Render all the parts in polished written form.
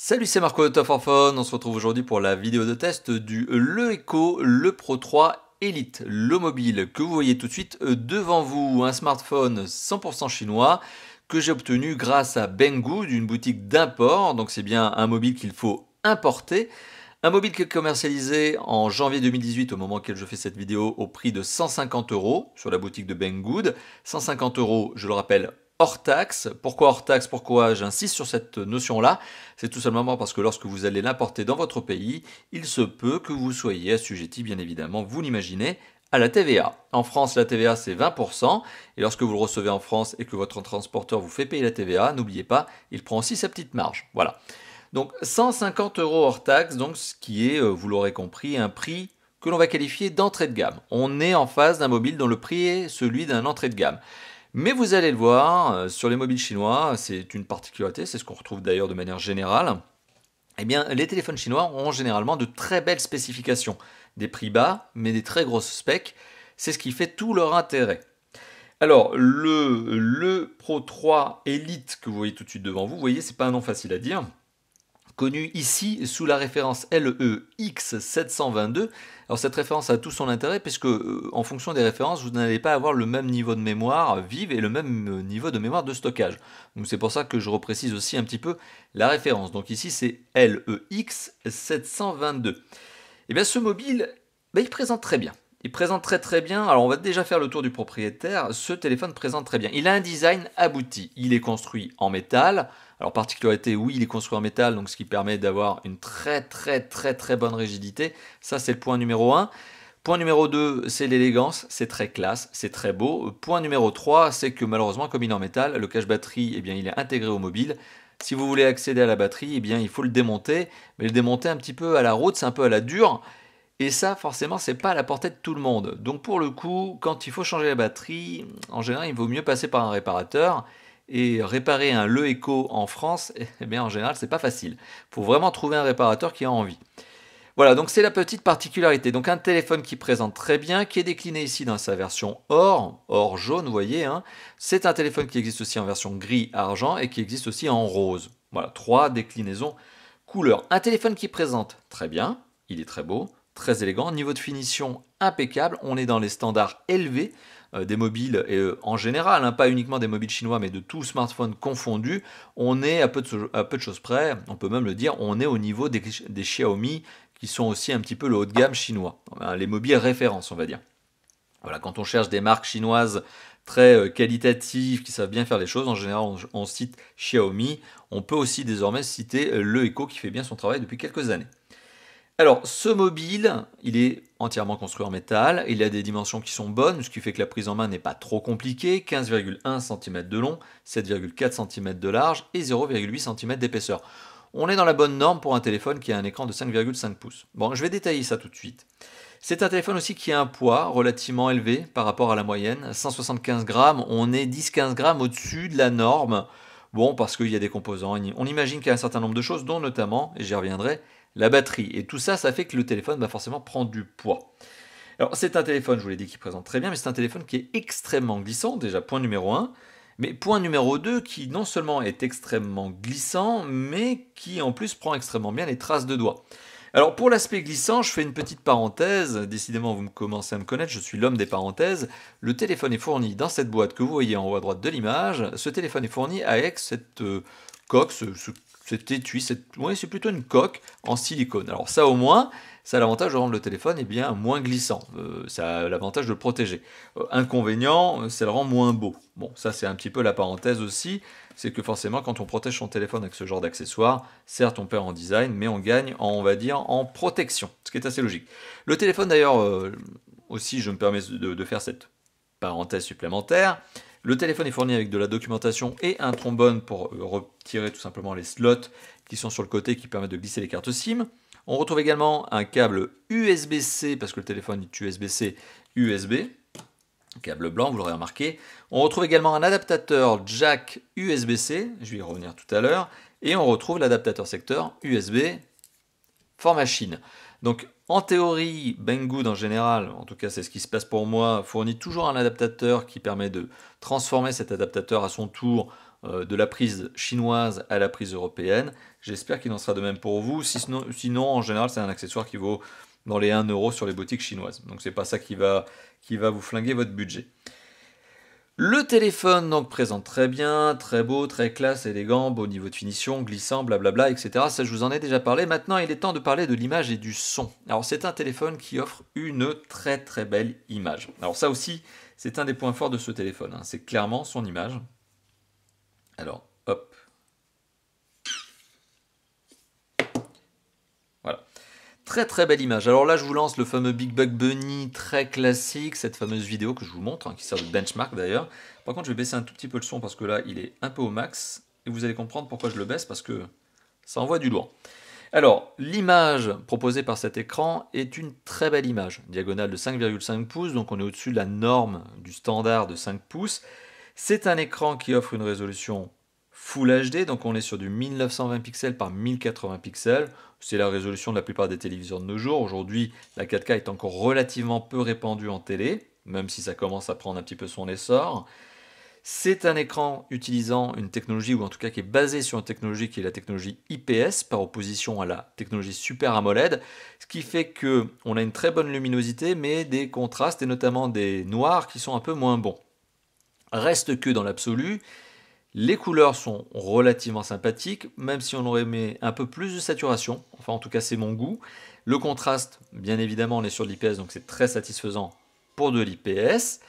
Salut, c'est Marco de Top for Phone. On se retrouve aujourd'hui pour la vidéo de test du LEECO Le Pro 3 Elite, le mobile que vous voyez tout de suite devant vous. Un smartphone 100% chinois que j'ai obtenu grâce à Banggood, une boutique d'import. Donc c'est bien un mobile qu'il faut importer. Un mobile qui est commercialisé en janvier 2018 au moment auquel je fais cette vidéo au prix de 150 € sur la boutique de Banggood. 150 €, je le rappelle, hors taxe. Pourquoi hors taxe? Pourquoi j'insiste sur cette notion-là? C'est tout simplement parce que lorsque vous allez l'importer dans votre pays, il se peut que vous soyez assujetti, bien évidemment, vous l'imaginez, à la TVA. En France, la TVA c'est 20%, et lorsque vous le recevez en France et que votre transporteur vous fait payer la TVA, n'oubliez pas, il prend aussi sa petite marge. Voilà. Donc 150 € hors taxe, donc ce qui est, vous l'aurez compris, un prix que l'on va qualifier d'entrée de gamme. On est en face d'un mobile dont le prix est celui d'un entrée de gamme. Mais vous allez le voir, sur les mobiles chinois, c'est une particularité, c'est ce qu'on retrouve d'ailleurs de manière générale. Eh bien, les téléphones chinois ont généralement de très belles spécifications. Des prix bas, mais des très grosses specs. C'est ce qui fait tout leur intérêt. Alors, le Pro 3 Elite que vous voyez tout de suite devant vous, vous voyez, c'est pas un nom facile à dire. Connu ici sous la référence LEX722. Alors cette référence a tout son intérêt puisque en fonction des références, vous n'allez pas avoir le même niveau de mémoire vive et le même niveau de mémoire de stockage. Donc c'est pour ça que je reprécise aussi un petit peu la référence. Donc ici c'est LEX722. Et bien ce mobile, il présente très bien. Il présente très bien. Alors on va déjà faire le tour du propriétaire. Ce téléphone présente très bien. Il a un design abouti. Il est construit en métal. Alors particularité, oui, il est construit en métal, donc ce qui permet d'avoir une très bonne rigidité. Ça c'est le point numéro 1. Point numéro 2, c'est l'élégance, c'est très classe, c'est très beau. Point numéro 3, c'est que malheureusement, comme il est en métal, le cache batterie, eh bien, il est intégré au mobile. Si vous voulez accéder à la batterie, eh bien, il faut le démonter, mais le démonter un petit peu à la route, c'est un peu à la dure. Et ça, forcément, c'est pas à la portée de tout le monde. Donc pour le coup, quand il faut changer la batterie, en général, il vaut mieux passer par un réparateur. Et réparer un LEECO en France, eh bien en général, c'est pas facile. Il faut vraiment trouver un réparateur qui a envie. Voilà, donc c'est la petite particularité. Donc un téléphone qui présente très bien, qui est décliné ici dans sa version or jaune, vous voyez. Hein. C'est un téléphone qui existe aussi en version gris-argent et qui existe aussi en rose. Voilà, 3 déclinaisons couleurs. Un téléphone qui présente très bien, il est très beau, très élégant, niveau de finition impeccable, on est dans les standards élevés des mobiles en général, hein, pas uniquement des mobiles chinois mais de tout smartphone confondu, on est à peu de choses près, on peut même le dire, on est au niveau des Xiaomi qui sont aussi un petit peu le haut de gamme chinois, les mobiles références on va dire. Voilà, quand on cherche des marques chinoises très qualitatives, qui savent bien faire les choses, en général on cite Xiaomi, on peut aussi désormais citer LEECO qui fait bien son travail depuis quelques années. Alors, ce mobile, il est entièrement construit en métal, il a des dimensions qui sont bonnes, ce qui fait que la prise en main n'est pas trop compliquée, 15,1 cm de long, 7,4 cm de large et 0,8 cm d'épaisseur. On est dans la bonne norme pour un téléphone qui a un écran de 5,5 pouces. Bon, je vais détailler ça tout de suite. C'est un téléphone aussi qui a un poids relativement élevé par rapport à la moyenne, 175 grammes, on est 10-15 grammes au-dessus de la norme. Bon, parce qu'il y a des composants, on imagine qu'il y a un certain nombre de choses, dont notamment, et j'y reviendrai, la batterie. Et tout ça, ça fait que le téléphone va forcément prendre du poids. Alors c'est un téléphone, je vous l'ai dit, qui présente très bien, mais c'est un téléphone qui est extrêmement glissant, déjà point numéro 1. Mais point numéro 2, qui non seulement est extrêmement glissant, mais qui en plus prend extrêmement bien les traces de doigts. Alors pour l'aspect glissant, je fais une petite parenthèse, décidément vous commencez à me connaître, je suis l'homme des parenthèses. Le téléphone est fourni dans cette boîte que vous voyez en haut à droite de l'image. Ce téléphone est fourni avec cette coque, cet étui, ouais, c'est plutôt une coque en silicone. Alors ça au moins, ça a l'avantage de rendre le téléphone bien, moins glissant. Ça a l'avantage de le protéger. Inconvénient, ça le rend moins beau. Bon, ça c'est un petit peu la parenthèse aussi. C'est que forcément, quand on protège son téléphone avec ce genre d'accessoires, certes on perd en design, mais on gagne, on va dire, en protection. Ce qui est assez logique. Le téléphone d'ailleurs, aussi je me permets de faire cette parenthèse supplémentaire. Le téléphone est fourni avec de la documentation et un trombone pour retirer tout simplement les slots qui sont sur le côté qui permettent de glisser les cartes SIM. On retrouve également un câble USB-C parce que le téléphone est USB-C, USB, câble blanc, vous l'aurez remarqué. On retrouve également un adaptateur jack USB-C, je vais y revenir tout à l'heure, et on retrouve l'adaptateur secteur USB for machine. Donc en théorie, Banggood en général, en tout cas c'est ce qui se passe pour moi, fournit toujours un adaptateur qui permet de transformer cet adaptateur à son tour de la prise chinoise à la prise européenne. J'espère qu'il en sera de même pour vous. Sinon en général, c'est un accessoire qui vaut dans les 1 euro sur les boutiques chinoises. Donc c'est pas ça qui va vous flinguer votre budget. Le téléphone donc présente très bien, très beau, très classe, élégant, beau niveau de finition, glissant, blablabla, etc. Ça je vous en ai déjà parlé. Maintenant il est temps de parler de l'image et du son. Alors c'est un téléphone qui offre une très très belle image. Alors ça aussi c'est un des points forts de ce téléphone, hein. C'est clairement son image. Alors hop. Voilà. Très très belle image. Alors là je vous lance le fameux Big Bug Bunny très classique, cette fameuse vidéo que je vous montre, hein, qui sert de benchmark d'ailleurs. Par contre je vais baisser un tout petit peu le son parce que là il est un peu au max. Et vous allez comprendre pourquoi je le baisse, parce que ça envoie du lourd. Alors l'image proposée par cet écran est une très belle image. Diagonale de 5,5 pouces, donc on est au-dessus de la norme du standard de 5 pouces. C'est un écran qui offre une résolution Full HD, donc on est sur du 1920 pixels par 1080 pixels. C'est la résolution de la plupart des téléviseurs de nos jours. Aujourd'hui, la 4K est encore relativement peu répandue en télé, même si ça commence à prendre un petit peu son essor. C'est un écran utilisant une technologie, ou en tout cas qui est basée sur une technologie qui est la technologie IPS, par opposition à la technologie Super AMOLED, ce qui fait qu'on a une très bonne luminosité, mais des contrastes, et notamment des noirs, qui sont un peu moins bons. Reste que dans l'absolu, les couleurs sont relativement sympathiques, même si on aurait aimé un peu plus de saturation. Enfin, en tout cas, c'est mon goût. Le contraste, bien évidemment, on est sur de l'IPS, donc c'est très satisfaisant pour de l'IPS.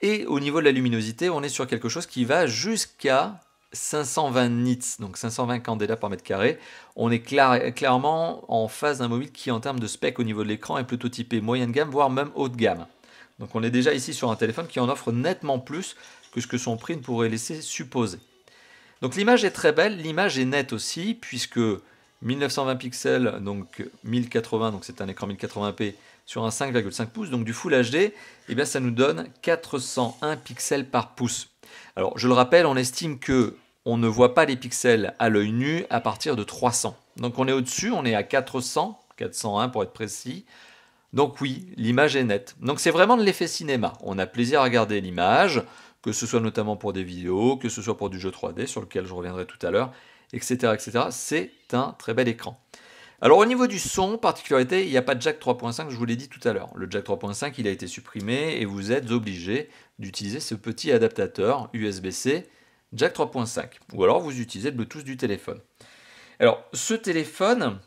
Et au niveau de la luminosité, on est sur quelque chose qui va jusqu'à 520 nits, donc 520 candela par mètre carré. On est clairement en face d'un mobile qui, en termes de spec au niveau de l'écran, est plutôt typé moyenne gamme, voire même haut de gamme. Donc on est déjà ici sur un téléphone qui en offre nettement plus que ce que son prix ne pourrait laisser supposer. Donc l'image est très belle, l'image est nette aussi, puisque 1920 pixels, donc 1080, donc c'est un écran 1080p sur un 5,5 pouces, donc du Full HD, eh bien ça nous donne 401 pixels par pouce. Alors je le rappelle, on estime que on ne voit pas les pixels à l'œil nu à partir de 300. Donc on est au-dessus, on est à 400, 401 pour être précis. Donc oui, l'image est nette. Donc c'est vraiment de l'effet cinéma. On a plaisir à regarder l'image, que ce soit notamment pour des vidéos, que ce soit pour du jeu 3D, sur lequel je reviendrai tout à l'heure, etc., etc. C'est un très bel écran. Alors au niveau du son, particularité, il n'y a pas de jack 3.5, je vous l'ai dit tout à l'heure. Le jack 3.5, il a été supprimé et vous êtes obligé d'utiliser ce petit adaptateur USB-C jack 3.5. Ou alors vous utilisez le Bluetooth du téléphone. Alors ce téléphone,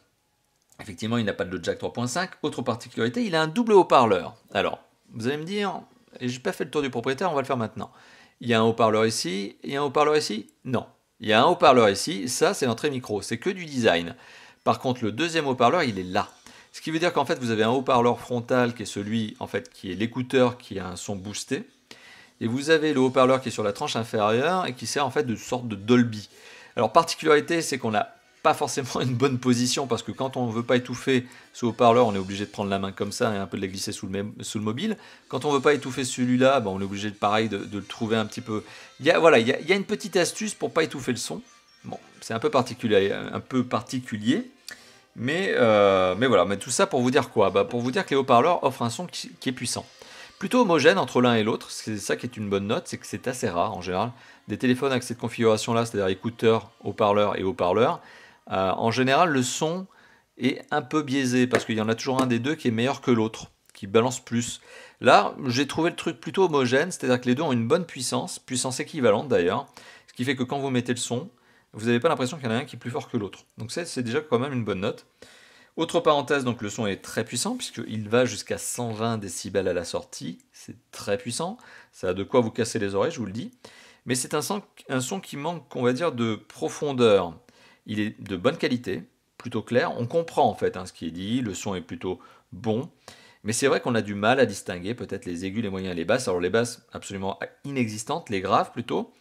effectivement, il n'a pas de jack 3.5. Autre particularité, il a un double haut-parleur. Alors, vous allez me dire, et j'ai pas fait le tour du propriétaire, on va le faire maintenant. Il y a un haut-parleur ici, il y a un haut-parleur ici? Non. Il y a un haut-parleur ici, ça c'est l'entrée micro, c'est que du design. Par contre, le deuxième haut-parleur, il est là. Ce qui veut dire qu'en fait, vous avez un haut-parleur frontal qui est celui, en fait, qui est l'écouteur qui a un son boosté. Et vous avez le haut-parleur qui est sur la tranche inférieure et qui sert en fait de sorte de Dolby. Alors, particularité, c'est qu'on n'a pas forcément une bonne position parce que quand on ne veut pas étouffer ce haut-parleur, on est obligé de prendre la main comme ça et un peu de la glisser sous le mobile. Quand on ne veut pas étouffer celui-là, on est obligé pareil de le trouver un petit peu. Il y a une petite astuce pour pas étouffer le son. Bon, c'est un peu particulier, mais voilà. Mais tout ça pour vous dire quoi? Pour vous dire que les haut-parleurs offrent un son qui est puissant. Plutôt homogène entre l'un et l'autre, c'est ça qui est une bonne note, c'est que c'est assez rare en général. Des téléphones avec cette configuration-là, c'est-à-dire écouteurs, haut-parleurs et haut-parleurs, en général, le son est un peu biaisé parce qu'il y en a toujours un des deux qui est meilleur que l'autre, qui balance plus. Là, j'ai trouvé le truc plutôt homogène, c'est-à-dire que les deux ont une bonne puissance équivalente d'ailleurs, ce qui fait que quand vous mettez le son, vous n'avez pas l'impression qu'il y en a un qui est plus fort que l'autre. Donc c'est déjà quand même une bonne note. Autre parenthèse, donc le son est très puissant puisqu'il va jusqu'à 120 décibels à la sortie, c'est très puissant, ça a de quoi vous casser les oreilles, je vous le dis. Mais c'est un son qui manque, on va dire, de profondeur. Il est de bonne qualité, plutôt clair. On comprend en fait ce qui est dit, le son est plutôt bon. Mais c'est vrai qu'on a du mal à distinguer peut-être les aigus, les moyens et les basses. Alors les basses absolument inexistantes, les graves plutôt.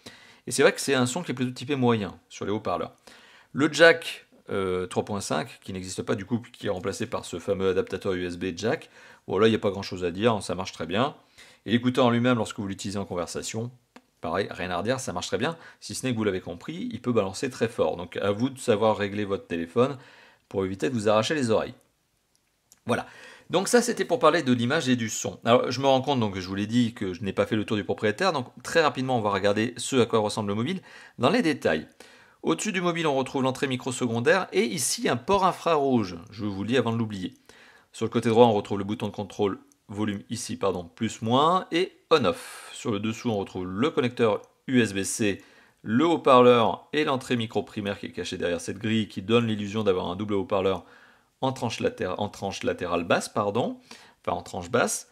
Et c'est vrai que c'est un son qui est plutôt typé moyen sur les haut-parleurs. Le jack 3.5 qui n'existe pas du coup, qui est remplacé par ce fameux adaptateur USB jack. Bon là il n'y a pas grand chose à dire, ça marche très bien. Et l'écouteur en lui-même lorsque vous l'utilisez en conversation, pareil, rien à redire, ça marche très bien, si ce n'est que vous l'avez compris, il peut balancer très fort. Donc à vous de savoir régler votre téléphone pour éviter de vous arracher les oreilles. Voilà. Donc ça, c'était pour parler de l'image et du son. Alors je me rends compte, donc je vous l'ai dit, que je n'ai pas fait le tour du propriétaire, donc très rapidement on va regarder ce à quoi ressemble le mobile dans les détails. Au-dessus du mobile, on retrouve l'entrée micro secondaire et ici un port infrarouge, je vous le dis avant de l'oublier. Sur le côté droit, on retrouve le bouton de contrôle volume ici, pardon, plus moins, et on-off. Sur le dessous, on retrouve le connecteur USB-C, le haut-parleur et l'entrée micro primaire qui est cachée derrière cette grille qui donne l'illusion d'avoir un double haut-parleur en tranche latérale basse, pardon, enfin en tranche basse.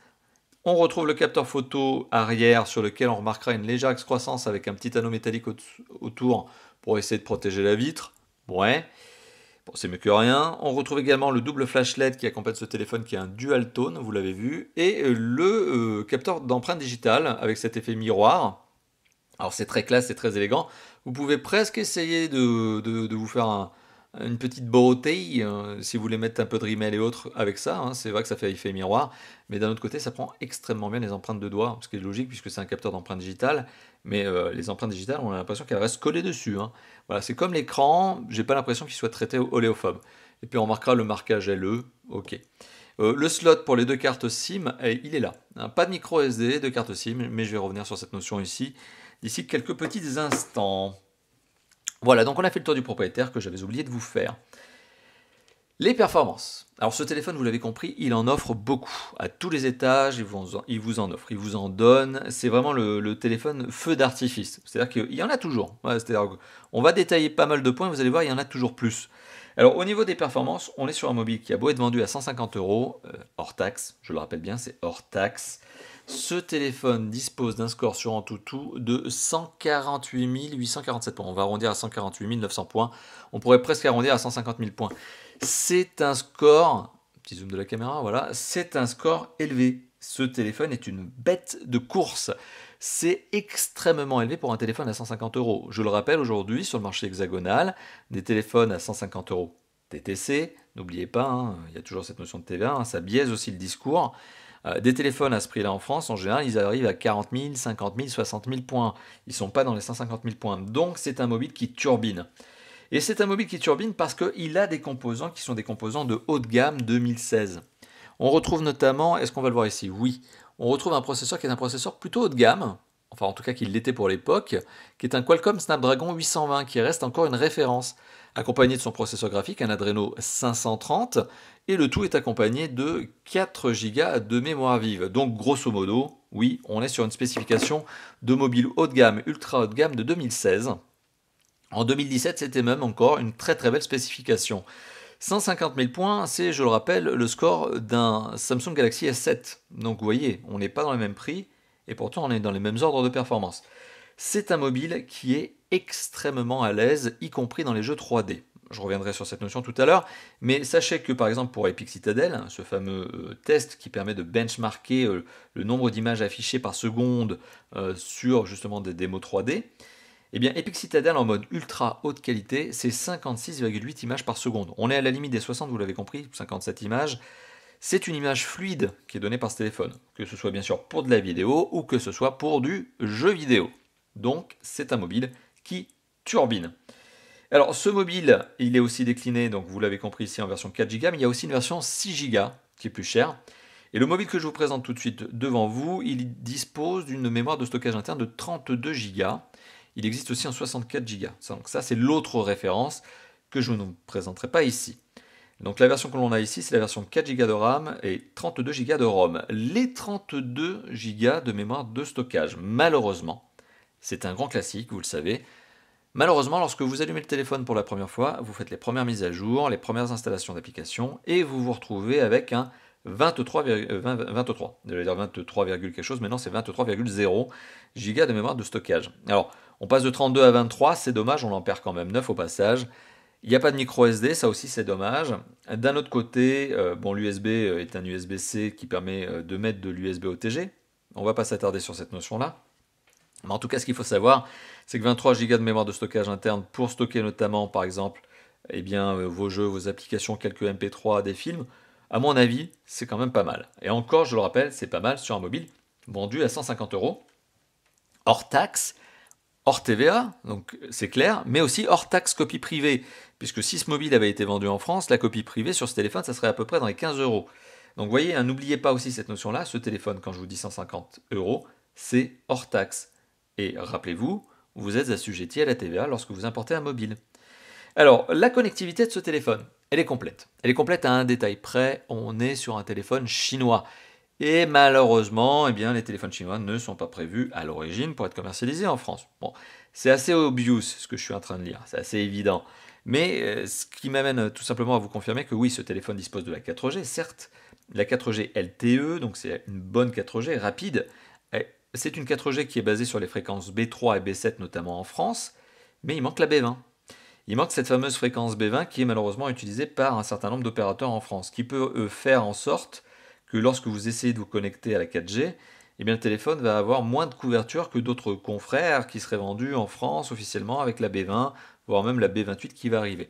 On retrouve le capteur photo arrière sur lequel on remarquera une légère excroissance avec un petit anneau métallique autour pour essayer de protéger la vitre. Ouais, bon, c'est mieux que rien. On retrouve également le double flash LED qui accompagne ce téléphone qui est un dual tone, vous l'avez vu, et le capteur d'empreinte digitale avec cet effet miroir. Alors c'est très classe, c'est très élégant. Vous pouvez presque essayer de vous faire une petite beauté si vous voulez mettre un peu de rimel et autres avec ça. Hein. C'est vrai que ça fait effet miroir, mais d'un autre côté, ça prend extrêmement bien les empreintes de doigts, ce qui est logique puisque c'est un capteur d'empreinte digitale. Mais les empreintes digitales, on a l'impression qu'elles restent collées dessus. Hein. Voilà, c'est comme l'écran, j'ai pas l'impression qu'il soit traité oléophobe. Et puis on marquera le marquage LE, ok. Le slot pour les deux cartes SIM, il est là. Hein. Pas de micro SD, de carte SIM, mais je vais revenir sur cette notion ici d'ici quelques petits instants. Voilà, donc on a fait le tour du propriétaire que j'avais oublié de vous faire. Les performances. Alors ce téléphone, vous l'avez compris, il en offre beaucoup. À tous les étages, il vous en offre, il vous en donne. C'est vraiment le téléphone feu d'artifice. C'est-à-dire qu'il y en a toujours. Ouais, c'est-à-dire qu'on va détailler pas mal de points, vous allez voir, il y en a toujours plus. Alors au niveau des performances, on est sur un mobile qui a beau être vendu à 150 €, hors taxe, je le rappelle bien, c'est hors taxe. Ce téléphone dispose d'un score sur Antutu de 148 847 points. On va arrondir à 148 900 points. On pourrait presque arrondir à 150 000 points. C'est un score, petit zoom de la caméra, voilà, c'est un score élevé. Ce téléphone est une bête de course. C'est extrêmement élevé pour un téléphone à 150 €. Je le rappelle, aujourd'hui, sur le marché hexagonal, des téléphones à 150 € TTC, n'oubliez pas, hein, il y a toujours cette notion de TVA, hein, ça biaise aussi le discours. Des téléphones à ce prix-là en France, en général, ils arrivent à 40 000, 50 000, 60 000 points. Ils ne sont pas dans les 150 000 points. Donc, c'est un mobile qui turbine. Et c'est un mobile qui turbine parce qu'il a des composants qui sont des composants de haut de gamme 2016. On retrouve notamment, est-ce qu'on va le voir ici? Oui. On retrouve un processeur qui est un processeur plutôt haut de gamme, enfin en tout cas qui l'était pour l'époque, qui est un Qualcomm Snapdragon 820, qui reste encore une référence, accompagné de son processeur graphique, un Adreno 530, et le tout est accompagné de 4 Go de mémoire vive. Donc grosso modo, oui, on est sur une spécification de mobile haut de gamme, ultra haut de gamme de 2016. En 2017, c'était même encore une très très belle spécification. 150 000 points, c'est, je le rappelle, le score d'un Samsung Galaxy S7. Donc vous voyez, on n'est pas dans les mêmes prix, et pourtant on est dans les mêmes ordres de performance. C'est un mobile qui est extrêmement à l'aise, y compris dans les jeux 3D. Je reviendrai sur cette notion tout à l'heure, mais sachez que par exemple pour Epic Citadel, ce fameux test qui permet de benchmarker le nombre d'images affichées par seconde sur justement des démos 3D, eh bien, Epic Citadel en mode ultra haute qualité, c'est 56,8 images par seconde. On est à la limite des 60, vous l'avez compris, 57 images. C'est une image fluide qui est donnée par ce téléphone, que ce soit bien sûr pour de la vidéo ou que ce soit pour du jeu vidéo. Donc, c'est un mobile qui turbine. Alors, ce mobile, il est aussi décliné, donc vous l'avez compris ici, en version 4 Go, mais il y a aussi une version 6 Go qui est plus chère. Et le mobile que je vous présente tout de suite devant vous, il dispose d'une mémoire de stockage interne de 32 Go. Il existe aussi en 64 Go. Donc ça, c'est l'autre référence que je ne vous présenterai pas ici. Donc la version que l'on a ici, c'est la version 4 Go de RAM et 32 Go de ROM. Les 32 Go de mémoire de stockage, malheureusement, c'est un grand classique, vous le savez. Malheureusement, lorsque vous allumez le téléphone pour la première fois, vous faites les premières mises à jour, les premières installations d'applications, et vous vous retrouvez avec un 23, j'allais dire 23, quelque chose, mais non, c'est 23,0 Go de mémoire de stockage. Alors, on passe de 32 à 23, c'est dommage, on en perd quand même 9 au passage. Il n'y a pas de micro SD, ça aussi c'est dommage. D'un autre côté, bon, l'USB est un USB-C qui permet de mettre de l'USB OTG. On ne va pas s'attarder sur cette notion-là. Mais en tout cas, ce qu'il faut savoir, c'est que 23 Go de mémoire de stockage interne pour stocker notamment, par exemple, eh bien, vos jeux, vos applications, quelques MP3, des films, à mon avis, c'est quand même pas mal. Et encore, je le rappelle, c'est pas mal sur un mobile vendu à 150 €, hors taxe, hors TVA, donc c'est clair, mais aussi hors taxe copie privée, puisque si ce mobile avait été vendu en France, la copie privée sur ce téléphone, ça serait à peu près dans les 15 €. Donc vous voyez, hein, n'oubliez pas aussi cette notion-là, ce téléphone, quand je vous dis 150 euros, c'est hors taxe. Et rappelez-vous, vous êtes assujetti à la TVA lorsque vous importez un mobile. Alors, la connectivité de ce téléphone, elle est complète. Elle est complète à un détail près, on est sur un téléphone chinois. Et malheureusement, eh bien, les téléphones chinois ne sont pas prévus à l'origine pour être commercialisés en France. Bon, c'est assez obvious ce que je suis en train de lire, c'est assez évident. Mais ce qui m'amène tout simplement à vous confirmer que oui, ce téléphone dispose de la 4G, certes, la 4G LTE, donc c'est une bonne 4G rapide. C'est une 4G qui est basée sur les fréquences B3 et B7 notamment en France, mais il manque la B20. Il manque cette fameuse fréquence B20 qui est malheureusement utilisée par un certain nombre d'opérateurs en France, qui peut faire en sorte que lorsque vous essayez de vous connecter à la 4G, eh bien, le téléphone va avoir moins de couverture que d'autres confrères qui seraient vendus en France officiellement avec la B20, voire même la B28 qui va arriver.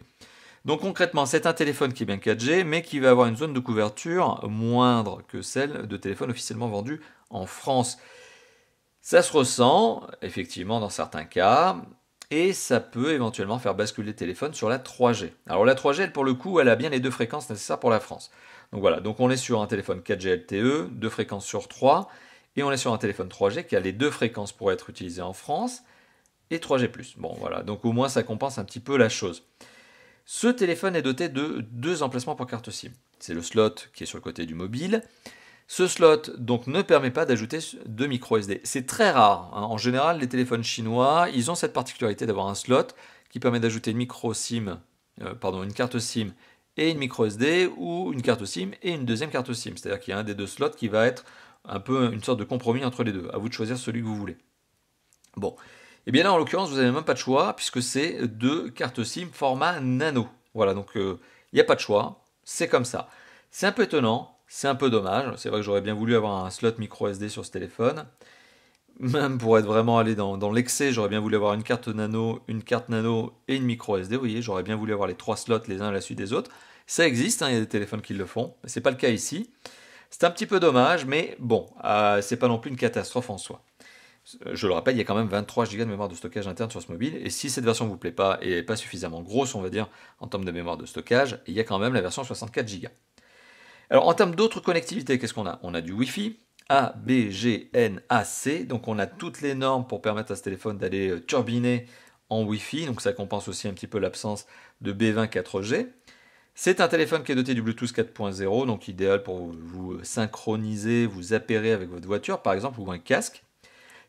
Donc concrètement, c'est un téléphone qui est bien 4G, mais qui va avoir une zone de couverture moindre que celle de téléphones officiellement vendus en France. Ça se ressent, effectivement, dans certains cas, et ça peut éventuellement faire basculer le téléphone sur la 3G. Alors la 3G, elle, pour le coup, elle a bien les deux fréquences nécessaires pour la France. Donc voilà, donc on est sur un téléphone 4G LTE, 2 fréquences sur 3, et on est sur un téléphone 3G qui a les deux fréquences pour être utilisé en France, et 3G+. Bon voilà, donc au moins ça compense un petit peu la chose. Ce téléphone est doté de 2 emplacements pour carte SIM. C'est le slot qui est sur le côté du mobile. Ce slot donc ne permet pas d'ajouter de micro SD. C'est très rare, hein. En général, les téléphones chinois, ils ont cette particularité d'avoir un slot qui permet d'ajouter une une carte SIM et une micro SD, ou une carte SIM et une deuxième carte SIM. C'est-à-dire qu'il y a un des deux slots qui va être un peu une sorte de compromis entre les deux. À vous de choisir celui que vous voulez. Bon, et bien là en l'occurrence vous n'avez même pas de choix puisque c'est 2 cartes SIM format nano. Voilà, donc il n'y a pas de choix, c'est comme ça. C'est un peu étonnant, c'est un peu dommage. C'est vrai que j'aurais bien voulu avoir un slot micro SD sur ce téléphone. Même pour être vraiment allé dans l'excès, j'aurais bien voulu avoir une carte nano et une micro SD. Vous voyez, j'aurais bien voulu avoir les 3 slots les uns à la suite des autres. Ça existe, hein, il y a des téléphones qui le font, mais c'est pas le cas ici. C'est un petit peu dommage, mais bon, c'est pas non plus une catastrophe en soi. Je le rappelle, il y a quand même 23 Go de mémoire de stockage interne sur ce mobile, et si cette version ne vous plaît pas et n'est pas suffisamment grosse, on va dire, en termes de mémoire de stockage, il y a quand même la version 64 Go. Alors en termes d'autres connectivités, qu'est-ce qu'on a? On a du Wi-Fi, A, B, G, N, A, C, donc on a toutes les normes pour permettre à ce téléphone d'aller turbiner en Wi-Fi, donc ça compense aussi un petit peu l'absence de B20 4G. C'est un téléphone qui est doté du Bluetooth 4.0, donc idéal pour vous synchroniser, vous appairer avec votre voiture par exemple, ou un casque.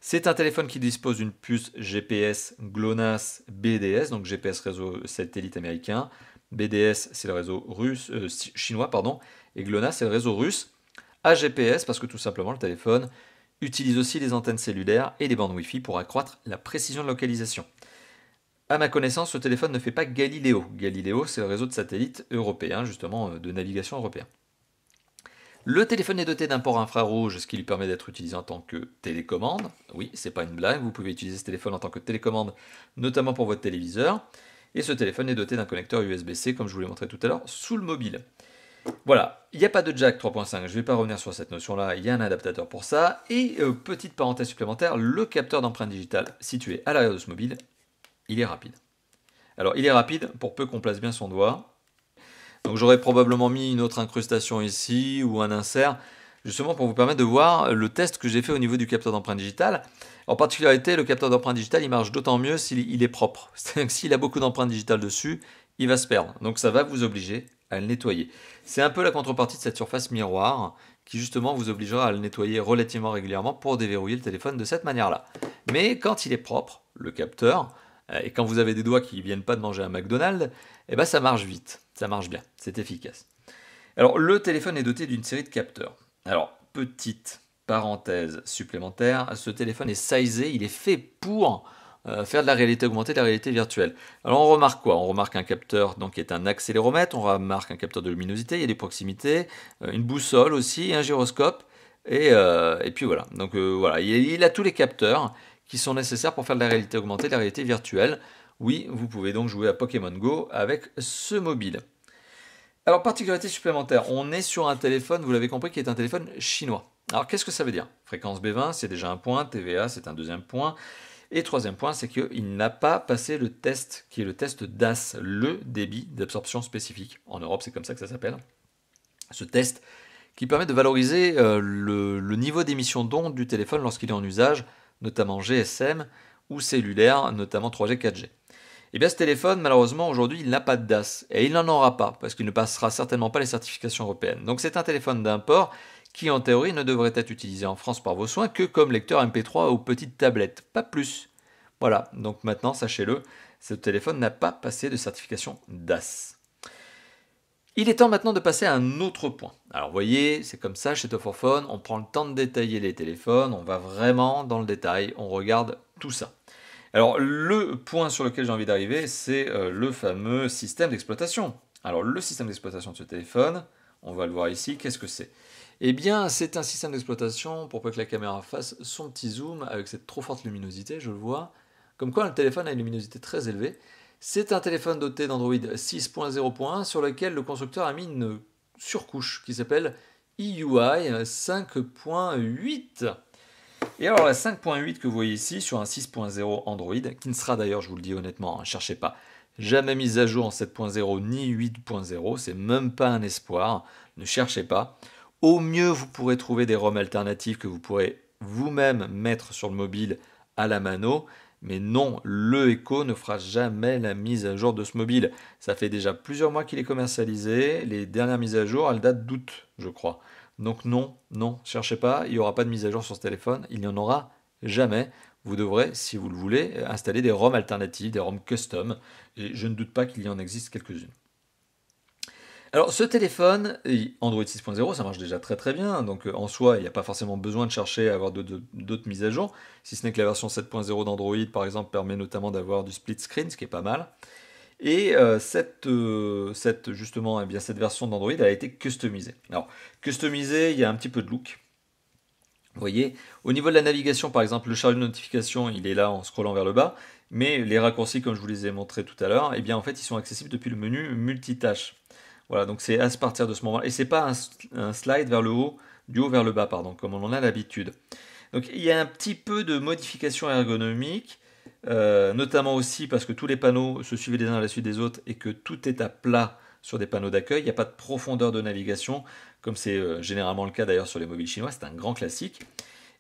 C'est un téléphone qui dispose d'une puce GPS GLONASS BDS, donc GPS réseau satellite américain. BDS c'est le réseau chinois, et GLONASS c'est le réseau russe. AGPS parce que tout simplement le téléphone utilise aussi les antennes cellulaires et les bandes Wi-Fi pour accroître la précision de localisation. À ma connaissance, ce téléphone ne fait pas Galileo. Galileo c'est le réseau de satellites européen, justement de navigation européen. Le téléphone est doté d'un port infrarouge, ce qui lui permet d'être utilisé en tant que télécommande. Oui, c'est pas une blague, vous pouvez utiliser ce téléphone en tant que télécommande, notamment pour votre téléviseur. Et ce téléphone est doté d'un connecteur USB-C, comme je vous l'ai montré tout à l'heure, sous le mobile. Voilà, il n'y a pas de jack 3.5, je ne vais pas revenir sur cette notion-là, il y a un adaptateur pour ça. Et petite parenthèse supplémentaire, le capteur d'empreinte digitale situé à l'arrière de ce mobile, il est rapide. Alors il est rapide pour peu qu'on place bien son doigt. Donc j'aurais probablement mis une autre incrustation ici ou un insert, justement pour vous permettre de voir le test que j'ai fait au niveau du capteur d'empreinte digitale. En particularité, le capteur d'empreinte digitale, il marche d'autant mieux s'il est propre. C'est-à-dire que s'il a beaucoup d'empreintes digitales dessus, il va se perdre. Donc ça va vous obliger à le nettoyer. C'est un peu la contrepartie de cette surface miroir qui justement vous obligera à le nettoyer relativement régulièrement pour déverrouiller le téléphone de cette manière-là. Mais quand il est propre, le capteur, et quand vous avez des doigts qui ne viennent pas de manger un McDonald's, eh ben ça marche vite, ça marche bien, c'est efficace. Alors le téléphone est doté d'une série de capteurs. Alors petite parenthèse supplémentaire, ce téléphone est sizé, il est fait pour faire de la réalité augmentée, de la réalité virtuelle. Alors on remarque quoi? On remarque un capteur donc, qui est un accéléromètre, on remarque un capteur de luminosité, il y a des proximités, une boussole aussi, un gyroscope, et puis voilà. Donc voilà, il a tous les capteurs qui sont nécessaires pour faire de la réalité augmentée, de la réalité virtuelle. Oui, vous pouvez donc jouer à Pokémon Go avec ce mobile. Alors, particularité supplémentaire, on est sur un téléphone, vous l'avez compris, qui est un téléphone chinois. Alors, qu'est-ce que ça veut dire? Fréquence B20, c'est déjà un point, TVA, c'est un deuxième point. Et troisième point, c'est qu'il n'a pas passé le test, qui est le test DAS, le débit d'absorption spécifique. En Europe, c'est comme ça que ça s'appelle. Ce test qui permet de valoriser le niveau d'émission d'ondes du téléphone lorsqu'il est en usage, notamment GSM ou cellulaire, notamment 3G, 4G. Et bien ce téléphone, malheureusement, aujourd'hui, il n'a pas de DAS. Et il n'en aura pas, parce qu'il ne passera certainement pas les certifications européennes. Donc c'est un téléphone d'import qui, en théorie, ne devrait être utilisé en France par vos soins que comme lecteur MP3 ou petite tablette, pas plus. Voilà, donc maintenant, sachez-le, ce téléphone n'a pas passé de certification DAS. Il est temps maintenant de passer à un autre point. Alors vous voyez, c'est comme ça chez Top 4 Phone, on prend le temps de détailler les téléphones, on va vraiment dans le détail, on regarde tout ça. Alors le point sur lequel j'ai envie d'arriver, c'est le fameux système d'exploitation. Alors le système d'exploitation de ce téléphone, on va le voir ici, qu'est-ce que c'est? Eh bien c'est un système d'exploitation pour peu que la caméra fasse son petit zoom avec cette trop forte luminosité, je le vois. Comme quoi le téléphone a une luminosité très élevée. C'est un téléphone doté d'Android 6.0.1 sur lequel le constructeur a mis une surcouche qui s'appelle EUI 5.8. Et alors la 5.8 que vous voyez ici sur un 6.0 Android, qui ne sera d'ailleurs, je vous le dis honnêtement, ne cherchez pas, jamais mise à jour en 7.0 ni 8.0, c'est même pas un espoir, ne cherchez pas. Au mieux, vous pourrez trouver des ROM alternatives que vous pourrez vous-même mettre sur le mobile à la mano, mais non, le Echo ne fera jamais la mise à jour de ce mobile. Ça fait déjà plusieurs mois qu'il est commercialisé, les dernières mises à jour, elles datent d'août, je crois. Donc non, non, cherchez pas, il n'y aura pas de mise à jour sur ce téléphone, il n'y en aura jamais. Vous devrez, si vous le voulez, installer des ROM alternatives, des ROM custom, et je ne doute pas qu'il y en existe quelques-unes. Alors ce téléphone, Android 6.0, ça marche déjà très très bien, donc en soi il n'y a pas forcément besoin de chercher à avoir d'autres mises à jour, si ce n'est que la version 7.0 d'Android par exemple permet notamment d'avoir du split screen, ce qui est pas mal. Et justement, eh bien, cette version d'Android a été customisée. Alors, customisée, il y a un petit peu de look. Vous voyez, au niveau de la navigation, par exemple, le chargé de notification, il est là en scrollant vers le bas, mais les raccourcis, comme je vous les ai montrés tout à l'heure, eh bien, en fait, ils sont accessibles depuis le menu multitâche. Voilà, donc c'est à partir de ce moment-là. Et c'est pas un slide vers le haut, du haut vers le bas, pardon, comme on en a l'habitude. Donc il y a un petit peu de modification ergonomique, notamment aussi parce que tous les panneaux se suivent les uns à la suite des autres et que tout est à plat sur des panneaux d'accueil. Il n'y a pas de profondeur de navigation, comme c'est généralement le cas d'ailleurs sur les mobiles chinois, c'est un grand classique.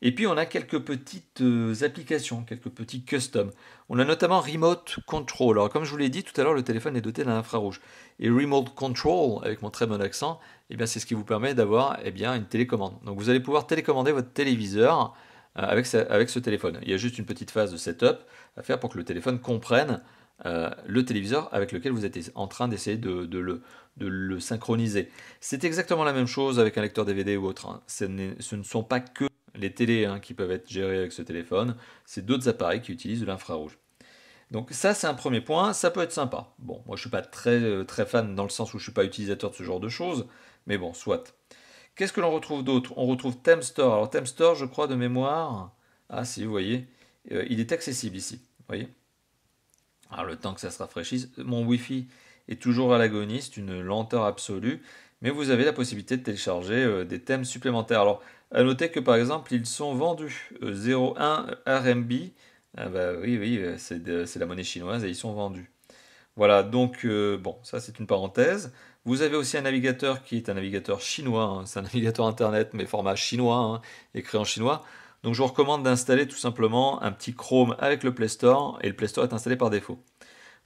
Et puis on a quelques petites applications, quelques petits customs. On a notamment Remote Control. Alors comme je vous l'ai dit tout à l'heure, le téléphone est doté d'un infrarouge. Et Remote Control, avec mon très bon accent, eh bien, c'est ce qui vous permet d'avoir eh bien, une télécommande. Donc vous allez pouvoir télécommander votre téléviseur avec ce téléphone. Il y a juste une petite phase de setup à faire pour que le téléphone comprenne le téléviseur avec lequel vous êtes en train d'essayer de le synchroniser. C'est exactement la même chose avec un lecteur DVD ou autre. Hein. Ce ne sont pas que les télés qui peuvent être gérées avec ce téléphone, c'est d'autres appareils qui utilisent de l'infrarouge. Donc ça c'est un premier point, ça peut être sympa. Bon, moi je suis pas très fan dans le sens où je suis pas utilisateur de ce genre de choses, mais bon, soit. Qu'est-ce que l'on retrouve d'autre? On retrouve ThemeStore. Alors ThemeStore, je crois de mémoire, ah si vous voyez, il est accessible ici, vous voyez. Alors le temps que ça se rafraîchisse, mon Wi-Fi est toujours à l'agonie, c'est une lenteur absolue, mais vous avez la possibilité de télécharger des thèmes supplémentaires. Alors à noter que par exemple ils sont vendus 0,1 RMB, ah bah oui, c'est la monnaie chinoise et ils sont vendus. Voilà, donc bon, ça c'est une parenthèse. Vous avez aussi un navigateur qui est un navigateur chinois, hein. C'est un navigateur internet mais format chinois, hein, écrit en chinois. Donc je vous recommande d'installer tout simplement un petit Chrome avec le Play Store et le Play Store est installé par défaut.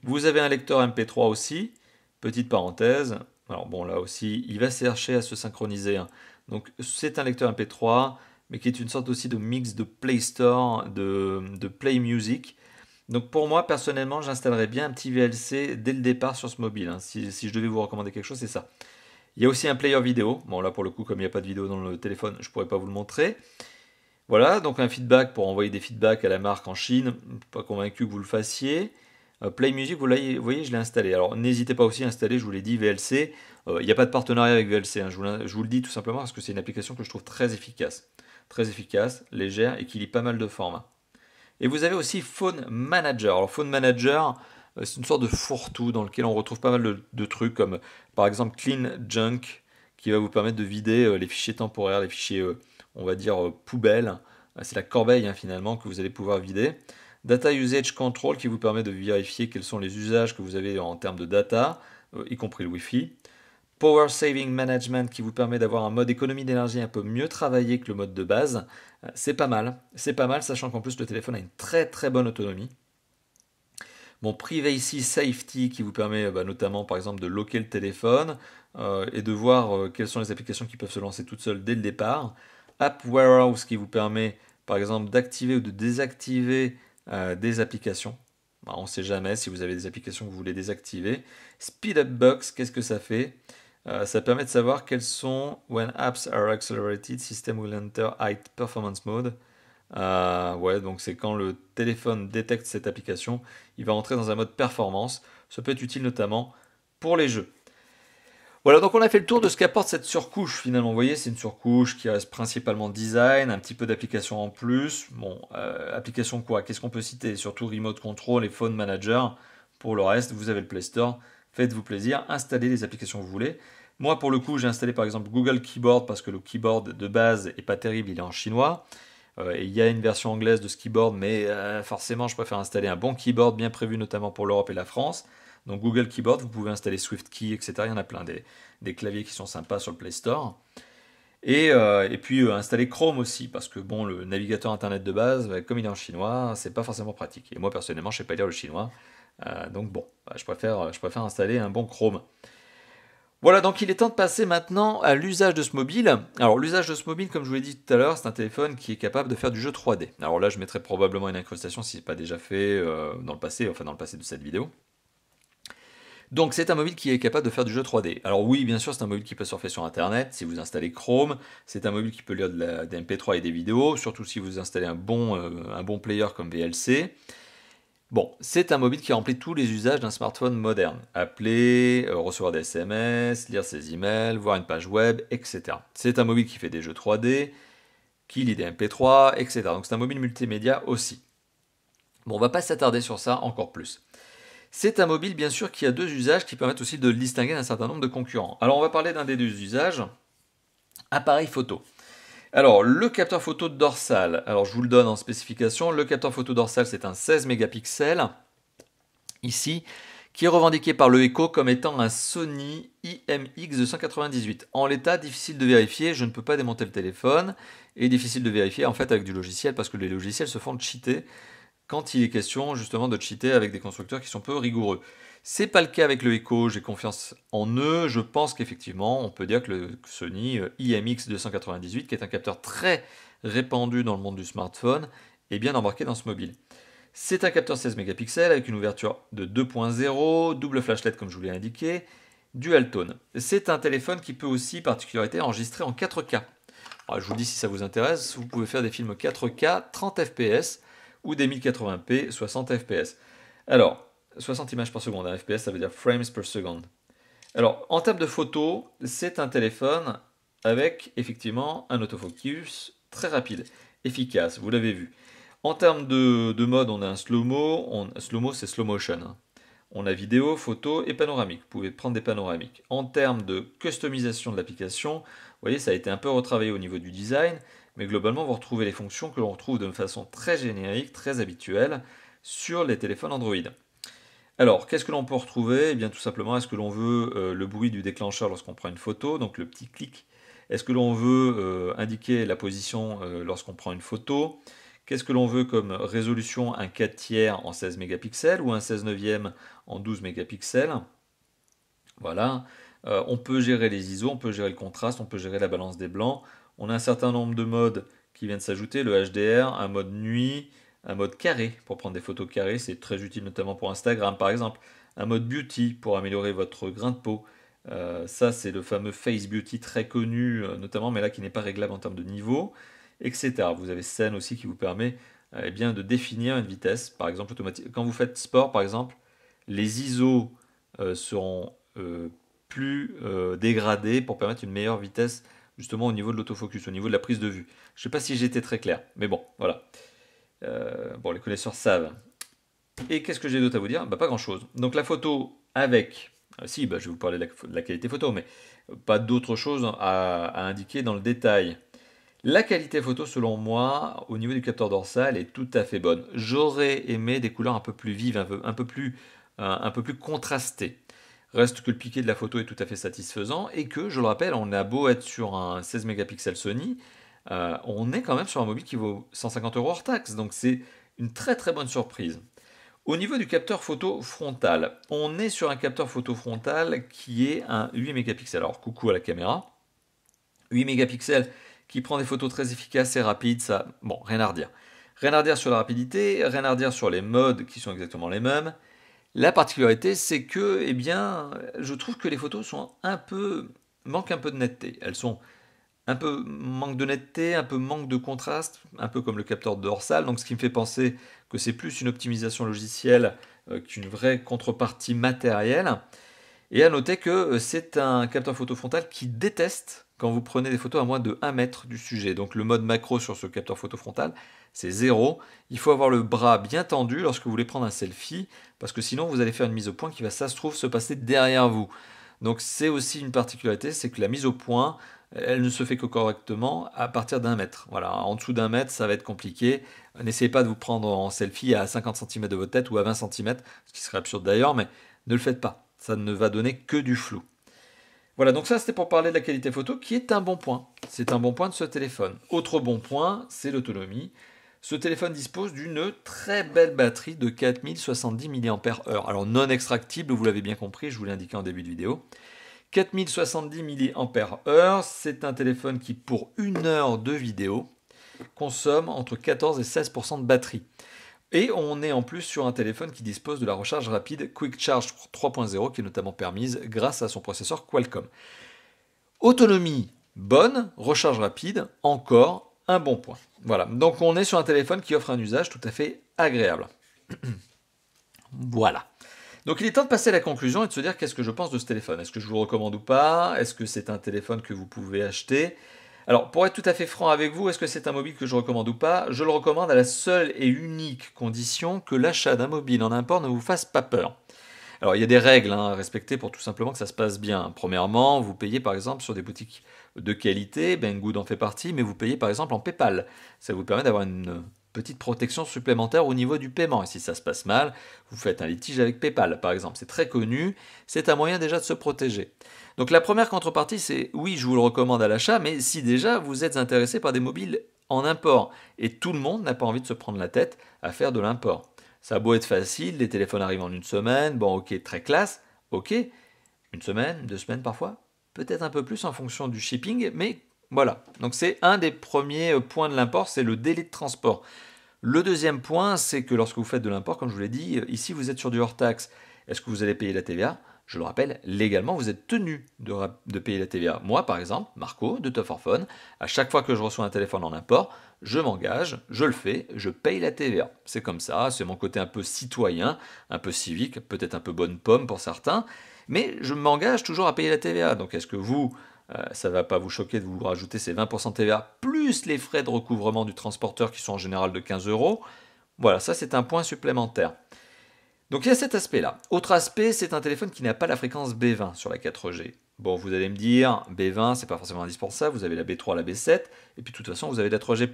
Vous avez un lecteur MP3 aussi, petite parenthèse. Alors bon, là aussi, il va chercher à se synchroniser, hein. Donc c'est un lecteur MP3, mais qui est une sorte aussi de mix de Play Store, de Play Music. Donc pour moi, personnellement, j'installerais bien un petit VLC dès le départ sur ce mobile, hein. Si je devais vous recommander quelque chose, c'est ça. Il y a aussi un player vidéo. Bon là, pour le coup, comme il n'y a pas de vidéo dans le téléphone, je ne pourrais pas vous le montrer. Voilà, donc un feedback pour envoyer des feedbacks à la marque en Chine. Pas convaincu que vous le fassiez. Play Music, voyez, je l'ai installé. Alors n'hésitez pas aussi à installer, je vous l'ai dit, VLC. Il n'y a pas de partenariat avec VLC, hein. Je vous le dis tout simplement parce que c'est une application que je trouve très efficace. Très efficace, légère et qui lit pas mal de formats. Et vous avez aussi Phone Manager. Alors Phone Manager, c'est une sorte de fourre-tout dans lequel on retrouve pas mal de trucs comme par exemple Clean Junk qui va vous permettre de vider les fichiers temporaires, les fichiers on va dire poubelles. C'est la corbeille finalement que vous allez pouvoir vider. Data Usage Control qui vous permet de vérifier quels sont les usages que vous avez en termes de data, y compris le Wi-Fi. Power Saving Management qui vous permet d'avoir un mode économie d'énergie un peu mieux travaillé que le mode de base. C'est pas mal, sachant qu'en plus le téléphone a une très très bonne autonomie. Bon, Privacy Safety qui vous permet notamment par exemple de locker le téléphone et de voir quelles sont les applications qui peuvent se lancer toutes seules dès le départ. App Warehouse qui vous permet par exemple d'activer ou de désactiver des applications. On ne sait jamais si vous avez des applications que vous voulez désactiver. Speed Up Box, qu'est-ce que ça fait? Ça permet de savoir quels sont when apps are accelerated, system will enter high performance mode. Ouais, donc c'est quand le téléphone détecte cette application, il va entrer dans un mode performance. Ça peut être utile notamment pour les jeux. Voilà, donc on a fait le tour de ce qu'apporte cette surcouche finalement. Vous voyez, c'est une surcouche qui reste principalement design, un petit peu d'applications en plus. Bon, application quoi? Qu'est-ce qu'on peut citer? Surtout Remote Control et Phone Manager. Pour le reste, vous avez le Play Store. Faites-vous plaisir, installez les applications que vous voulez. Moi, pour le coup, j'ai installé par exemple Google Keyboard parce que le keyboard de base est pas terrible, il est en chinois. Et il y a une version anglaise de ce keyboard, mais forcément, je préfère installer un bon keyboard bien prévu, notamment pour l'Europe et la France. Donc Google Keyboard, vous pouvez installer SwiftKey, etc. Il y en a plein, des claviers qui sont sympas sur le Play Store. Et puis installer Chrome aussi, parce que bon, le navigateur internet de base, comme il est en chinois, c'est pas forcément pratique. Et moi personnellement, je sais pas lire le chinois, donc bon, je préfère installer un bon Chrome. Voilà, donc il est temps de passer maintenant à l'usage de ce mobile. Alors l'usage de ce mobile, comme je vous l'ai dit tout à l'heure, c'est un téléphone qui est capable de faire du jeu 3D. Alors là, je mettrai probablement une incrustation si ce n'est pas déjà fait dans le passé, enfin dans le passé de cette vidéo. Donc c'est un mobile qui est capable de faire du jeu 3D. Alors oui, bien sûr, c'est un mobile qui peut surfer sur Internet, si vous installez Chrome. C'est un mobile qui peut lire des MP3 et des vidéos, surtout si vous installez un bon player comme VLC. Bon, c'est un mobile qui remplit tous les usages d'un smartphone moderne. Appeler, recevoir des SMS, lire ses emails, voir une page web, etc. C'est un mobile qui fait des jeux 3D, qui lit des MP3, etc. Donc c'est un mobile multimédia aussi. Bon, on va pas s'attarder sur ça encore plus. C'est un mobile bien sûr qui a deux usages qui permettent aussi de le distinguer d'un certain nombre de concurrents. Alors on va parler d'un des deux usages, appareil photo. Alors, le capteur photo dorsal, alors je vous le donne en spécification, le capteur photo dorsal c'est un 16 mégapixels, ici, qui est revendiqué par le Echo comme étant un Sony IMX298. En l'état, difficile de vérifier, je ne peux pas démonter le téléphone, et difficile de vérifier en fait avec du logiciel, parce que les logiciels se font cheater quand il est question justement de cheater avec des constructeurs qui sont peu rigoureux. C'est pas le cas avec le Echo, j'ai confiance en eux. Je pense qu'effectivement, on peut dire que le Sony IMX298, qui est un capteur très répandu dans le monde du smartphone, est bien embarqué dans ce mobile. C'est un capteur 16 mégapixels avec une ouverture de 2.0, double flashlight comme je vous l'ai indiqué, dual tone. C'est un téléphone qui peut aussi, particularité, enregistrer en 4K. Alors, je vous dis si ça vous intéresse, vous pouvez faire des films 4K 30 fps ou des 1080p 60 fps. Alors, 60 images par seconde, un FPS ça veut dire frames per second. Alors, en termes de photos, c'est un téléphone avec effectivement un autofocus très rapide, efficace, vous l'avez vu. En termes de mode, on a un slow-mo, slow-mo c'est slow motion. On a vidéo, photo et panoramique. Vous pouvez prendre des panoramiques. En termes de customisation de l'application, vous voyez, ça a été un peu retravaillé au niveau du design, mais globalement, vous retrouvez les fonctions que l'on retrouve de façon très générique, très habituelle sur les téléphones Android. Alors, qu'est-ce que l'on peut retrouver? Eh bien, tout simplement, est-ce que l'on veut le bruit du déclencheur lorsqu'on prend une photo, donc le petit clic? Est-ce que l'on veut indiquer la position lorsqu'on prend une photo? Qu'est-ce que l'on veut comme résolution? Un 4 tiers en 16 mégapixels ou un 16 neuvième en 12 mégapixels? Voilà. On peut gérer les ISO, on peut gérer le contraste, on peut gérer la balance des blancs. On a un certain nombre de modes qui viennent s'ajouter, le HDR, un mode nuit, un mode carré pour prendre des photos carrées, c'est très utile notamment pour Instagram par exemple, un mode beauty pour améliorer votre grain de peau, ça c'est le fameux face beauty très connu notamment, mais là qui n'est pas réglable en termes de niveau, etc. Vous avez scène aussi qui vous permet eh bien, de définir une vitesse, par exemple automatique. Quand vous faites sport par exemple, les ISO seront plus dégradés pour permettre une meilleure vitesse justement au niveau de l'autofocus, au niveau de la prise de vue. Je ne sais pas si j'étais très clair, mais bon, voilà. Bon, les connaisseurs savent. Et qu'est-ce que j'ai d'autre à vous dire? Pas grand-chose. Donc la photo avec... si, je vais vous parler de la qualité photo, mais pas d'autre chose à indiquer dans le détail. La qualité photo, selon moi, au niveau du capteur dorsal, est tout à fait bonne. J'aurais aimé des couleurs un peu plus vives, un peu plus contrastées. Reste que le piqué de la photo est tout à fait satisfaisant et que, je le rappelle, on a beau être sur un 16 mégapixels Sony, on est quand même sur un mobile qui vaut 150 € hors taxe. Donc c'est une très très bonne surprise. Au niveau du capteur photo frontal, on est sur un capteur photo frontal qui est un 8 mégapixels. Alors coucou à la caméra. 8 mégapixels qui prend des photos très efficaces et rapides, ça, bon, rien à redire. Rien à redire sur la rapidité, rien à redire sur les modes qui sont exactement les mêmes. La particularité, c'est que, eh bien, je trouve que les photos sont manquent un peu de netteté. Elles sont un peu manque de netteté, un peu manque de contraste, un peu comme le capteur de dorsal, donc ce qui me fait penser que c'est plus une optimisation logicielle qu'une vraie contrepartie matérielle. Et à noter que c'est un capteur photo frontal qui déteste quand vous prenez des photos à moins de 1 mètre du sujet. Donc le mode macro sur ce capteur photo frontal, c'est 0. Il faut avoir le bras bien tendu lorsque vous voulez prendre un selfie, parce que sinon vous allez faire une mise au point qui va, ça se trouve, se passer derrière vous. Donc c'est aussi une particularité, c'est que la mise au point, elle ne se fait que correctement à partir d'1 mètre. Voilà, en dessous d'1 mètre, ça va être compliqué. N'essayez pas de vous prendre en selfie à 50 cm de votre tête ou à 20 cm, ce qui serait absurde d'ailleurs, mais ne le faites pas. Ça ne va donner que du flou. Voilà, donc ça c'était pour parler de la qualité photo qui est un bon point. C'est un bon point de ce téléphone. Autre bon point, c'est l'autonomie. Ce téléphone dispose d'une très belle batterie de 4070 mAh. Alors non extractible, vous l'avez bien compris, je vous l'ai indiqué en début de vidéo. 4070 mAh, c'est un téléphone qui pour 1 heure de vidéo consomme entre 14 et 16% de batterie. Et on est en plus sur un téléphone qui dispose de la recharge rapide Quick Charge 3.0 qui est notamment permise grâce à son processeur Qualcomm. Autonomie bonne, recharge rapide, encore un bon point. Voilà, donc on est sur un téléphone qui offre un usage tout à fait agréable. Voilà. Donc il est temps de passer à la conclusion et de se dire qu'est-ce que je pense de ce téléphone. Est-ce que je vous le recommande ou pas? Est-ce que c'est un téléphone que vous pouvez acheter? Alors pour être tout à fait franc avec vous, est-ce que c'est un mobile que je recommande ou pas? Je le recommande à la seule et unique condition que l'achat d'un mobile en import ne vous fasse pas peur. Alors il y a des règles à respecter pour tout simplement que ça se passe bien. Premièrement, vous payez par exemple sur des boutiques de qualité, Banggood en fait partie, mais vous payez par exemple en PayPal. Ça vous permet d'avoir une petite protection supplémentaire au niveau du paiement. Et si ça se passe mal, vous faites un litige avec PayPal par exemple. C'est très connu, c'est un moyen déjà de se protéger. Donc la première contrepartie, c'est oui, je vous le recommande à l'achat, mais si déjà vous êtes intéressé par des mobiles en import, et tout le monde n'a pas envie de se prendre la tête à faire de l'import. Ça a beau être facile, les téléphones arrivent en 1 semaine, bon ok, très classe, ok, 1 semaine, 2 semaines parfois, peut-être un peu plus en fonction du shipping, mais voilà. Donc c'est un des premiers points de l'import, c'est le délai de transport. Le deuxième point, c'est que lorsque vous faites de l'import, comme je vous l'ai dit, ici vous êtes sur du hors taxe. Est-ce que vous allez payer la TVA? Je le rappelle, légalement, vous êtes tenu de payer la TVA. Moi, par exemple, Marco, de Tough Phone, à chaque fois que je reçois un téléphone en import, je m'engage, je le fais, je paye la TVA. C'est comme ça, c'est mon côté un peu citoyen, un peu civique, peut-être un peu bonne pomme pour certains, mais je m'engage toujours à payer la TVA. Donc est-ce que vous, ça ne va pas vous choquer de vous rajouter ces 20% de TVA, plus les frais de recouvrement du transporteur qui sont en général de 15 €? Voilà, ça c'est un point supplémentaire. Donc il y a cet aspect-là. Autre aspect, c'est un téléphone qui n'a pas la fréquence B20 sur la 4G. Bon, vous allez me dire, B20, c'est pas forcément indispensable, vous avez la B3, la B7, et puis de toute façon, vous avez la 3G+.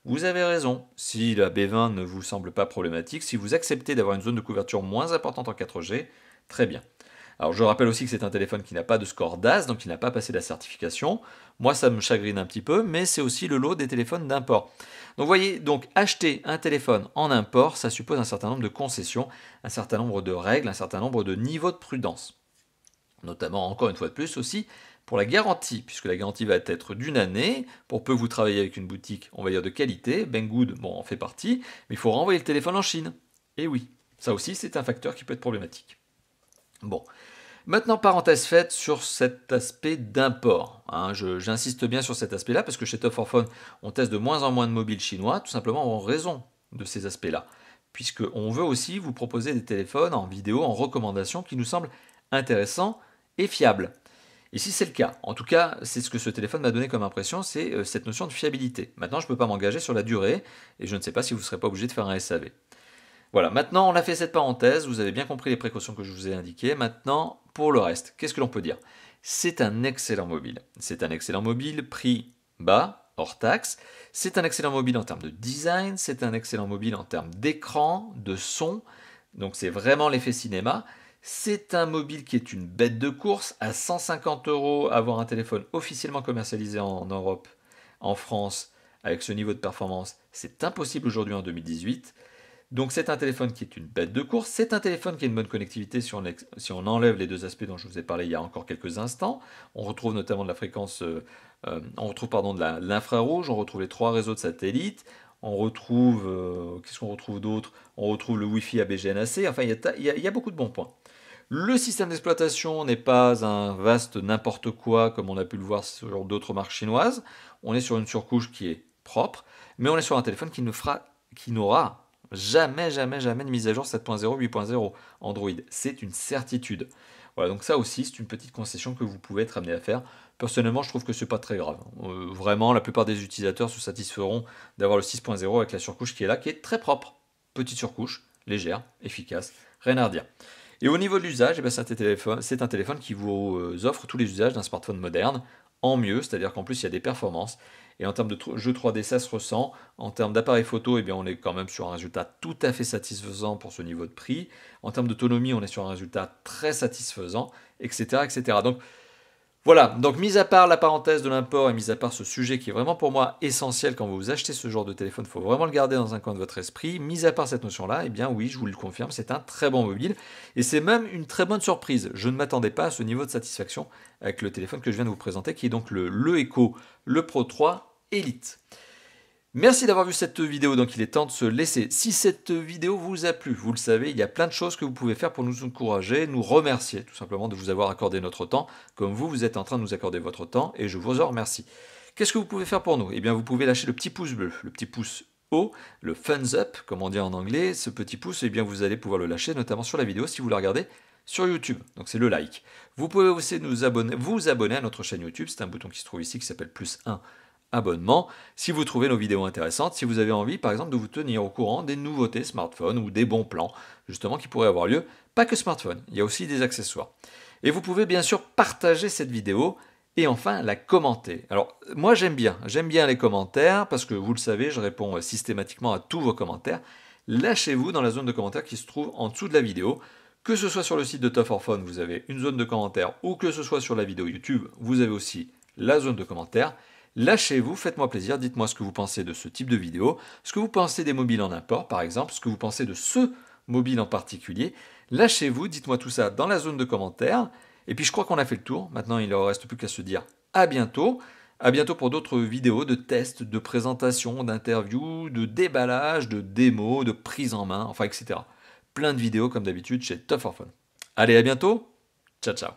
Vous avez raison, si la B20 ne vous semble pas problématique, si vous acceptez d'avoir une zone de couverture moins importante en 4G, très bien. Alors je rappelle aussi que c'est un téléphone qui n'a pas de score DAS, donc qui n'a pas passé la certification. Moi ça me chagrine un petit peu, mais c'est aussi le lot des téléphones d'import. Donc vous voyez, donc acheter un téléphone en import, ça suppose un certain nombre de concessions, un certain nombre de règles, un certain nombre de niveaux de prudence. Notamment, encore une fois de plus aussi, pour la garantie, puisque la garantie va être d'1 année, pour peu que vous travaillez avec une boutique, on va dire de qualité, Banggood, bon, en fait partie, mais il faut renvoyer le téléphone en Chine. Et oui, ça aussi c'est un facteur qui peut être problématique. Bon, maintenant parenthèse faite sur cet aspect d'import. J'insiste bien sur cet aspect-là parce que chez Tough Phone, on teste de moins en moins de mobiles chinois, tout simplement en raison de ces aspects-là. Puisqu'on veut aussi vous proposer des téléphones en vidéo, en recommandation, qui nous semblent intéressants et fiables. Ici c'est le cas. En tout cas, c'est ce que ce téléphone m'a donné comme impression, c'est cette notion de fiabilité. Maintenant, je ne peux pas m'engager sur la durée et je ne sais pas si vous ne serez pas obligé de faire un SAV. Voilà, maintenant on a fait cette parenthèse, vous avez bien compris les précautions que je vous ai indiquées. Maintenant, pour le reste, qu'est-ce que l'on peut dire? C'est un excellent mobile. C'est un excellent mobile, prix bas, hors taxe. C'est un excellent mobile en termes de design, c'est un excellent mobile en termes d'écran, de son. Donc c'est vraiment l'effet cinéma. C'est un mobile qui est une bête de course. À 150 €, avoir un téléphone officiellement commercialisé en Europe, en France, avec ce niveau de performance, c'est impossible aujourd'hui en 2018. Donc c'est un téléphone qui est une bête de course. C'est un téléphone qui a une bonne connectivité si on enlève les deux aspects dont je vous ai parlé il y a encore quelques instants. On retrouve notamment de la fréquence, on retrouve pardon, de l'infrarouge, on retrouve les 3 réseaux de satellites. On retrouve, qu'est-ce qu'on retrouve d'autre? On retrouve le Wi-Fi ABGNAC. Enfin, il y a beaucoup de bons points. Le système d'exploitation n'est pas un vaste n'importe quoi comme on a pu le voir sur d'autres marques chinoises. On est sur une surcouche qui est propre, mais on est sur un téléphone qui n'aura jamais, jamais, jamais de mise à jour 7.0, 8.0 Android. C'est une certitude. Voilà, donc ça aussi, c'est une petite concession que vous pouvez être amené à faire. Personnellement, je trouve que c'est pas très grave. Vraiment, la plupart des utilisateurs se satisferont d'avoir le 6.0 avec la surcouche qui est là, qui est très propre. Petite surcouche, légère, efficace, rien à redire. Et au niveau de l'usage, c'est un téléphone qui vous offre tous les usages d'un smartphone moderne, en mieux, c'est-à-dire qu'en plus il y a des performances. Et en termes de jeu 3D, ça se ressent. En termes d'appareil photo, eh bien, on est quand même sur un résultat tout à fait satisfaisant pour ce niveau de prix. En termes d'autonomie, on est sur un résultat très satisfaisant, etc. etc. Donc voilà, donc mis à part la parenthèse de l'import et mis à part ce sujet qui est vraiment pour moi essentiel quand vous achetez ce genre de téléphone, il faut vraiment le garder dans un coin de votre esprit, mis à part cette notion-là, eh bien oui, je vous le confirme, c'est un très bon mobile et c'est même une très bonne surprise. Je ne m'attendais pas à ce niveau de satisfaction avec le téléphone que je viens de vous présenter, qui est donc le Echo, le Pro 3 Elite. Merci d'avoir vu cette vidéo, donc il est temps de se laisser. Si cette vidéo vous a plu, vous le savez, il y a plein de choses que vous pouvez faire pour nous encourager, nous remercier tout simplement de vous avoir accordé notre temps, comme vous êtes en train de nous accorder votre temps, et je vous en remercie. Qu'est-ce que vous pouvez faire pour nous? Eh bien, vous pouvez lâcher le petit pouce bleu, le petit pouce haut, le thumbs up, comme on dit en anglais. Ce petit pouce, eh bien, vous allez pouvoir le lâcher, notamment sur la vidéo, si vous la regardez sur YouTube. Donc c'est le like. Vous pouvez aussi vous abonner à notre chaîne YouTube. C'est un bouton qui se trouve ici qui s'appelle +1 abonnement, si vous trouvez nos vidéos intéressantes, si vous avez envie par exemple de vous tenir au courant des nouveautés smartphones ou des bons plans justement qui pourraient avoir lieu, pas que smartphone, il y a aussi des accessoires. Et vous pouvez bien sûr partager cette vidéo et enfin la commenter. Alors moi j'aime bien les commentaires parce que vous le savez, je réponds systématiquement à tous vos commentaires. Lâchez-vous dans la zone de commentaires qui se trouve en dessous de la vidéo. Que ce soit sur le site de Top 4 Phone, vous avez une zone de commentaires, ou que ce soit sur la vidéo YouTube, vous avez aussi la zone de commentaires. Lâchez-vous, faites-moi plaisir, dites-moi ce que vous pensez de ce type de vidéo, ce que vous pensez des mobiles en import par exemple, ce que vous pensez de ce mobile en particulier. Lâchez-vous, dites-moi tout ça dans la zone de commentaires. Et puis je crois qu'on a fait le tour. Maintenant, il ne reste plus qu'à se dire à bientôt. À bientôt pour d'autres vidéos de tests, de présentations, d'interviews, de déballage, de démos, de prise en main, enfin etc. Plein de vidéos comme d'habitude chez Top 4 Phone. Allez, à bientôt. Ciao, ciao.